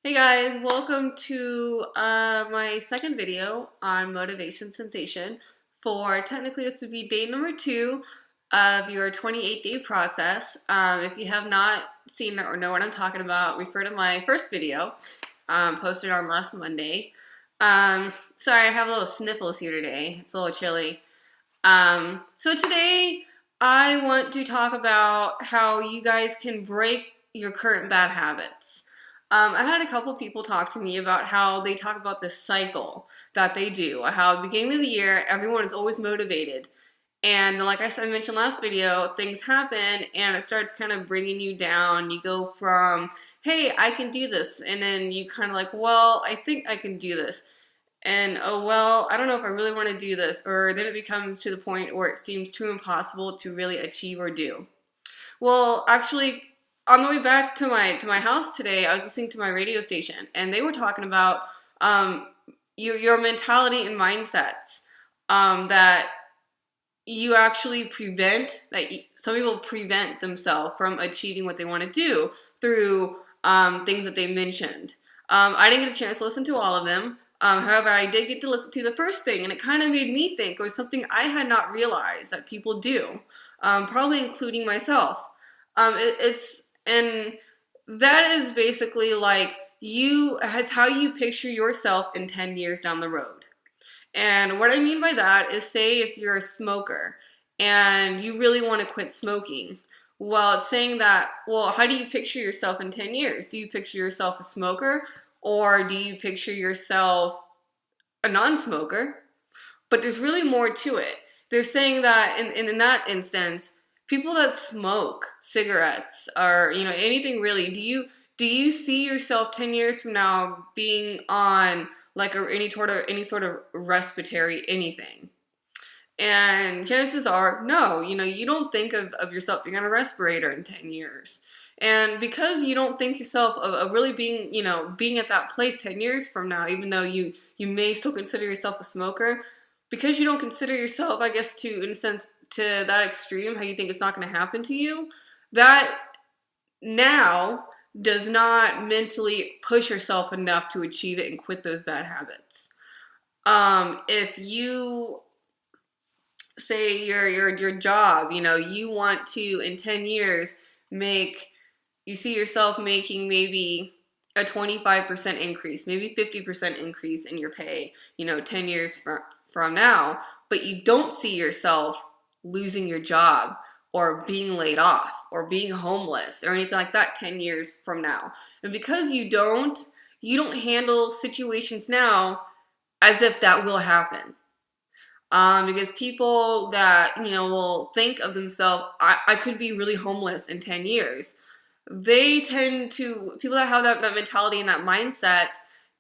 Hey guys, welcome to my second video on motivation sensation for technically this would be day number 2 of your 28-day process. If you have not seen it or know what I'm talking about, refer to my first video posted on last Monday. Sorry, I have a little sniffles here today. It's a little chilly. So today I want to talk about how you guys can break your current bad habits. I've had a couple people talk to me about how they talk about this cycle that they do, how at the beginning of the year, everyone is always motivated. And like I said, I mentioned last video, things happen and it starts kind of bringing you down. You go from, hey, I can do this. And then you kind of like, well, I think I can do this. And, oh, well, I don't know if I really want to do this. Or then it becomes to the point where it seems too impossible to really achieve or do. Well, actually, on the way back to my house today, I was listening to my radio station, and they were talking about your mentality and mindsets that you actually prevent, some people prevent themselves from achieving what they want to do through things that they mentioned. I didn't get a chance to listen to all of them. However, I did get to listen to the first thing, and it kind of made me think it was something I had not realized that people do, probably including myself. And that is basically like it's how you picture yourself in 10 years down the road. And what I mean by that is, say if you're a smoker and you really want to quit smoking. Well, it's saying that, well, how do you picture yourself in 10 years? Do you picture yourself a smoker, or do you picture yourself a non-smoker? But there's really more to it. They're saying that in that instance, people that smoke cigarettes or anything really, do you see yourself 10 years from now being on like any sort of respiratory anything? And chances are no. You don't think of yourself being on a respirator in 10 years. And because you don't think yourself of really being being at that place 10 years from now, even though you may still consider yourself a smoker, because you don't consider yourself, I guess, in a sense, to that extreme, how you think it's not going to happen to you, that now does not mentally push yourself enough to achieve it and quit those bad habits. If you say your job, you want to in 10 years you see yourself making maybe a 25% increase, maybe 50% increase in your pay, 10 years from now, but you don't see yourself losing your job or being laid off or being homeless or anything like that 10 years from now. And because you don't handle situations now as if that will happen. Because people that, will think of themselves, I could be really homeless in 10 years. People that have that mentality and that mindset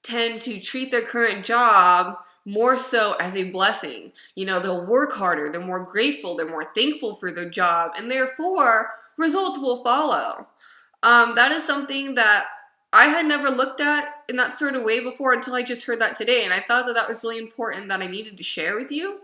tend to treat their current job more so as a blessing. They'll work harder, they're more grateful, they're more thankful for their job, and therefore results will follow. That is something that I had never looked at in that sort of way before until I just heard that today, and I thought that was really important that I needed to share with you.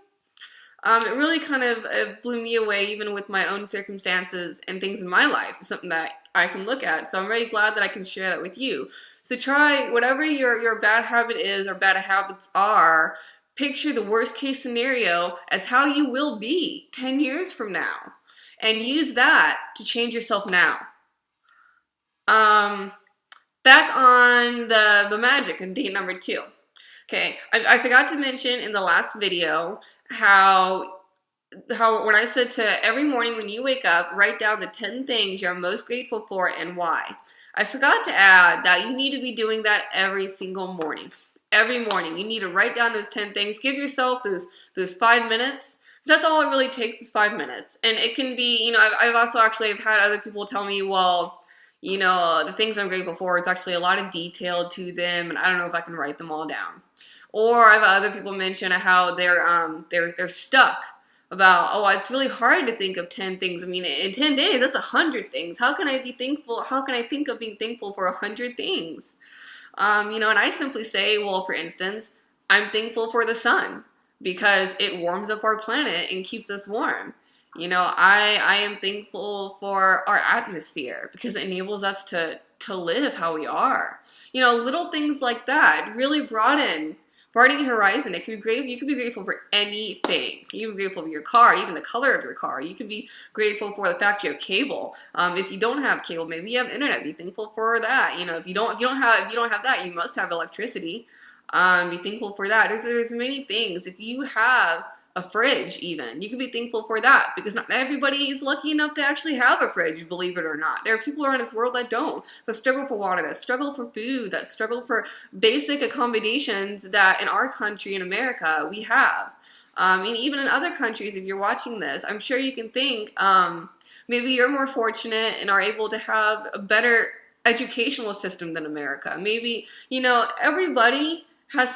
It really kind of blew me away, even with my own circumstances and things in my life. It's something that I can look at, so I'm very glad that I can share that with you. So try whatever your bad habit is or bad habits are, picture the worst case scenario as how you will be 10 years from now, and use that to change yourself now. Back on the magic on day number 2. Okay, I forgot to mention in the last video how when I said to every morning when you wake up, write down the 10 things you're most grateful for and why. I forgot to add that you need to be doing that every single morning. Every morning, you need to write down those 10 things. Give yourself those 5 minutes. That's all it really takes is 5 minutes. And it can be, I've also actually had other people tell me, well, the things I'm grateful for, it's actually a lot of detail to them, and I don't know if I can write them all down. Or I've had other people mention how they're stuck about, oh, it's really hard to think of 10 things. I mean, in 10 days, that's 100 things. How can I be thankful? How can I think of being thankful for 100 things? And I simply say, well, for instance, I'm thankful for the sun because it warms up our planet and keeps us warm. I am thankful for our atmosphere because it enables us to to live how we are. You know, little things like that really broaden your horizon. It can be great. You can be grateful for anything. You can be grateful for your car, even the color of your car. You can be grateful for the fact you have cable. If you don't have cable, maybe you have internet. Be thankful for that. You know, if you don't have that, you must have electricity. Be thankful for that. There's many things. If you have a fridge, even, you can be thankful for that, because not everybody is lucky enough to actually have a fridge, believe it or not. There are people around this world that don't, that struggle for water, that struggle for food, that struggle for basic accommodations that in our country, in America, we have. And even in other countries, if you're watching this, I'm sure you can think, maybe you're more fortunate and are able to have a better educational system than America. Maybe, you know, everybody has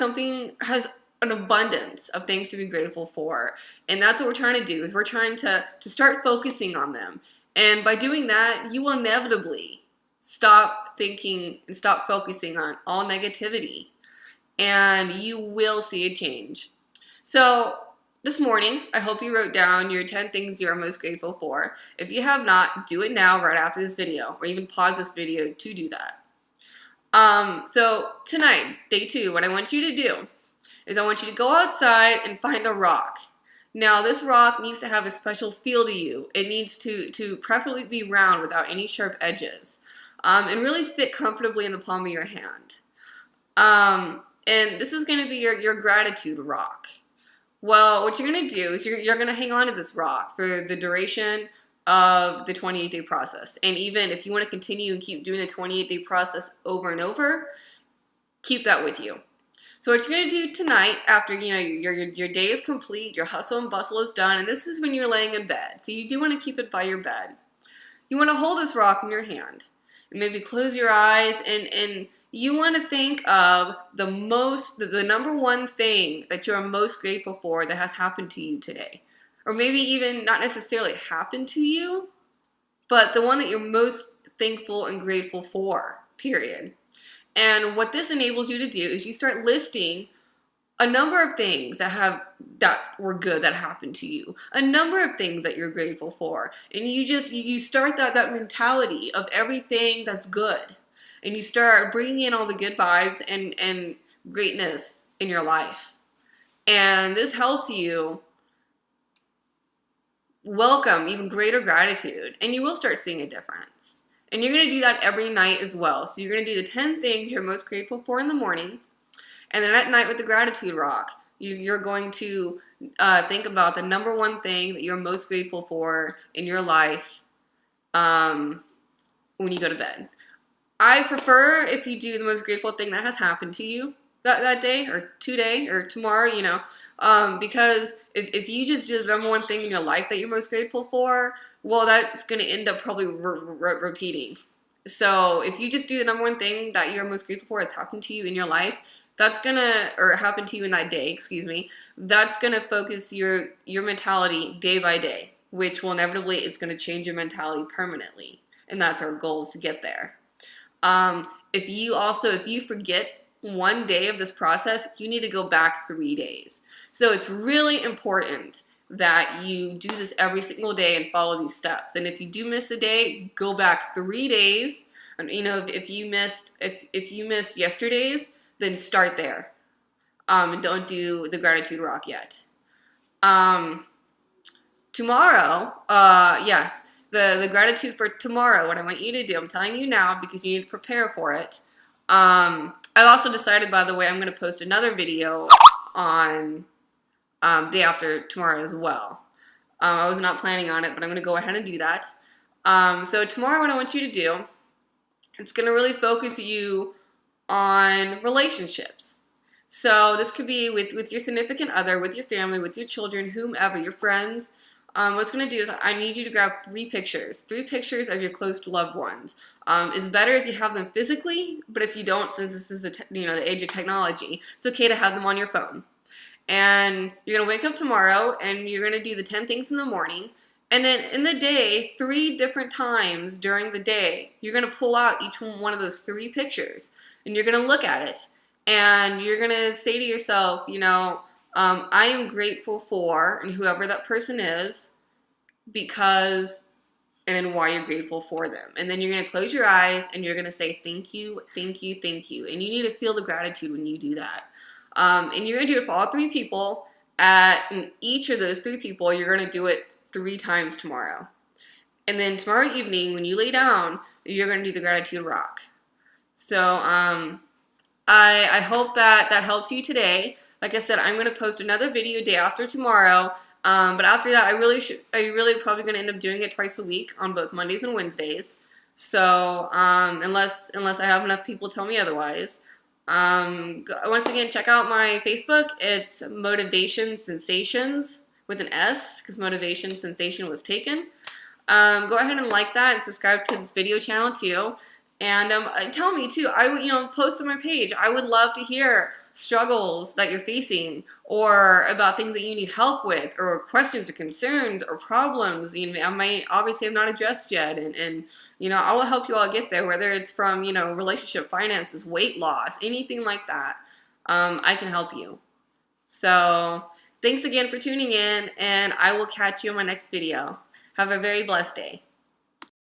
an abundance of things to be grateful for. And that's what we're trying to do, is we're trying to start focusing on them. And by doing that, you will inevitably stop thinking and stop focusing on all negativity. And you will see a change. So this morning, I hope you wrote down your 10 things you are most grateful for. If you have not, do it now right after this video, or even pause this video to do that. So tonight, day 2, what I want you to do is I want you to go outside and find a rock. Now, this rock needs to have a special feel to you. It needs to preferably be round without any sharp edges, and really fit comfortably in the palm of your hand. And this is going to be your gratitude rock. Well, what you're going to do is you're going to hang on to this rock for the duration of the 28-day process. And even if you want to continue and keep doing the 28-day process over and over, keep that with you. So what you're going to do tonight, after your day is complete, your hustle and bustle is done, and this is when you're laying in bed. So you do want to keep it by your bed. You want to hold this rock in your hand, and maybe close your eyes, and you want to think of the number one thing that you're most grateful for that has happened to you today. Or maybe even not necessarily happened to you, but the one that you're most thankful and grateful for, period. And what this enables you to do is you start listing a number of things that were good that happened to you, a number of things that you're grateful for, and you start that mentality of everything that's good, and you start bringing in all the good vibes and greatness in your life. And this helps you welcome even greater gratitude, and you will start seeing a difference. And you're going to do that every night as well. So you're going to do the 10 things you're most grateful for in the morning, and then at night with the gratitude rock, you're going to think about the number one thing that you're most grateful for in your life when you go to bed. I prefer if you do the most grateful thing that has happened to you that day, or today, or tomorrow, because if you just do the number one thing in your life that you're most grateful for, well, that's going to end up probably repeating. So if you just do the number one thing that you're most grateful for that's happened to you in your life, or happened to you in that day, that's going to focus your mentality day by day, which will inevitably is going to change your mentality permanently. And that's our goal, is to get there. If you forget one day of this process, you need to go back 3 days. So it's really important that you do this every single day and follow these steps. And if you do miss a day, go back 3 days. And if you missed yesterday's, then start there. And don't do the gratitude rock yet. Tomorrow, yes, the gratitude for tomorrow, what I want you to do, I'm telling you now because you need to prepare for it. I've also decided, by the way, I'm going to post another video on day after tomorrow as well. I was not planning on it, but I'm going to go ahead and do that. So tomorrow, what I want you to do, it's going to really focus you on relationships. So this could be with your significant other, with your family, with your children, whomever, your friends. What it's going to do is I need you to grab 3 pictures of your close loved ones. It's better if you have them physically, but if you don't, since this is the age of technology, it's okay to have them on your phone. And you're going to wake up tomorrow, and you're going to do the 10 things in the morning. And then in the day, 3 different times during the day, you're going to pull out each one of those 3 pictures, and you're going to look at it. And you're going to say to yourself, I am grateful for, and whoever that person is, because and then why you're grateful for them. And then you're going to close your eyes and you're going to say, thank you, thank you, thank you. And you need to feel the gratitude when you do that. And you're going to do it for all 3 people. And each of those 3 people, you're going to do it 3 times tomorrow. And then tomorrow evening, when you lay down, you're going to do the gratitude rock. So I hope that helps you today. Like I said, I'm going to post another video day after tomorrow. But after that, I really probably going to end up doing it twice a week on both Mondays and Wednesdays. So unless I have enough people tell me otherwise. Once again, check out my Facebook. It's Motivation Sensations with an S, because Motivation Sensation was taken. Go ahead and like that and subscribe to this video channel too. And tell me too. I would, post on my page. I would love to hear struggles that you're facing, or about things that you need help with, or questions or concerns or problems I might obviously have not addressed yet. And I will help you all get there, whether it's from relationship, finances, weight loss, anything like that. I can help you. So thanks again for tuning in, and I will catch you in my next video. Have a very blessed day.